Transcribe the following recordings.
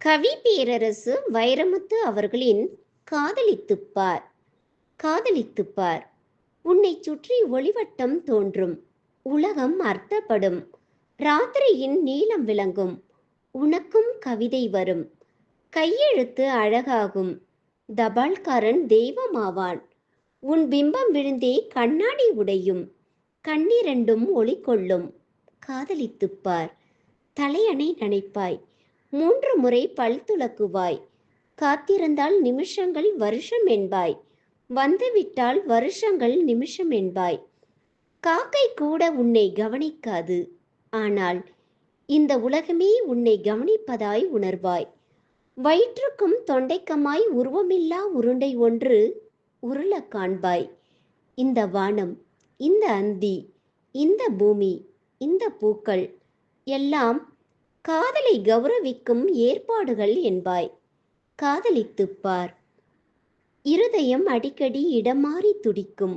கவி பேரரசு வைரமுத்து அவர்களின் காதலித்துப்பார். காதலித்துப்பார். உன்னைச் சுற்றி ஒளிவட்டம் தோன்றும், உலகம் அர்த்தப்படும், ராத்திரியின் நீலம் விளங்கும், உனக்கும் கவிதை வரும், கையெழுத்து அழகாகும், தபால்காரன் தெய்வமாவான், உன் பிம்பம் விழுந்தே கண்ணாடி உடையும், கண்ணிரண்டும் ஒளி கொள்ளும். காதலித்துப்பார். தலையணை நனைப்பாய், 3 முறை பல் துலக்குவாய், காத்திருந்தால் நிமிஷங்கள் வருஷம் என்பாய், வந்துவிட்டால் வருஷங்கள் நிமிஷம் என்பாய். காக்கை கூட உன்னை கவனிக்காது, ஆனால் இந்த உலகமே உன்னை கவனிப்பதாய் உணர்வாய். வயிற்றுக்கும் தொண்டைக்குமாய் உருவமில்லா உருண்டை ஒன்று உருள காண்பாய். இந்த வானம், இந்த அந்தி, இந்த பூமி, இந்த பூக்கள் எல்லாம் காதலை கௌரவிக்கும் ஏற்பாடுகள் என்பாய். காதலித்துப்பார். இருதயம் அடிக்கடி இடமாறி துடிக்கும்.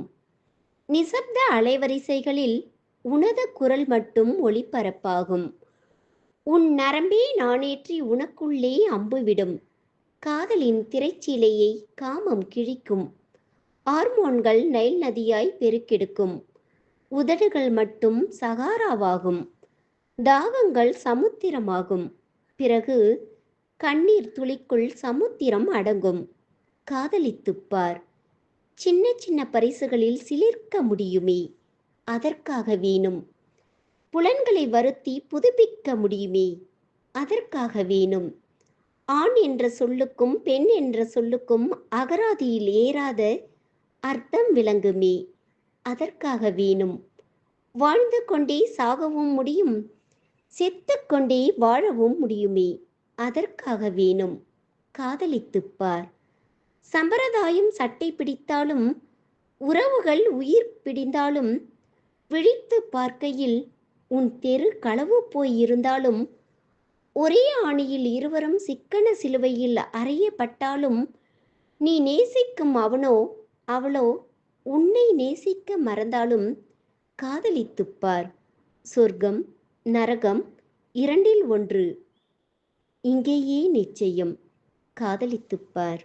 நிசப்த அலைவரிசைகளில் உனது குரல் மட்டும் ஒளிபரப்பாகும். உன் நரம்பே நானேற்றி உனக்குள்ளே அம்புவிடும். காதலின் திரைச்சீலையை காமம் கிழிக்கும். ஹார்மோன்கள் நைல் நதியாய் பெருக்கெடுக்கும். உதடுகள் மட்டும் சகாராவாகும். தாகங்கள் சமுத்திரமாகும். பிறகு கண்ணீர் துளிக்குள் சமுத்திரம் அடங்கும். காதலித்துப்பார். சின்ன சின்ன பரிசுகளில் சிலிர்க்க முடியுமே, அதற்காக வேணும். புலன்களை வருத்தி புதுப்பிக்க முடியுமே, அதற்காக வேணும். ஆண் என்ற சொல்லுக்கும் பெண் என்ற சொல்லுக்கும் அகராதியில் ஏறாத அர்த்தம் விளங்குமே, அதற்காக வேணும். வாழ்ந்து கொண்டே சாகவும் முடியும், செத்துக்கொண்டே வாழவும் முடியுமே, அதற்காக வேணும். காதலித்துப்பார். சம்பிரதாயம் சட்டை பிடித்தாலும், உறவுகள் உயிர் பிடிந்தாலும், விழித்து பார்க்கையில் உன் தெரு களவு போய் இருந்தாலும், ஒரே ஆணியில் இருவரும் சிக்கன சிலுவையில் அறையப்பட்டாலும், நீ நேசிக்கும் அவனோ அவளோ உன்னை நேசிக்க மறந்தாலும் காதலித்துப்பார். சொர்க்கம் நரகம் 2ல் 1 இங்கேயே நிச்சயம். காதலித்துப்பார்.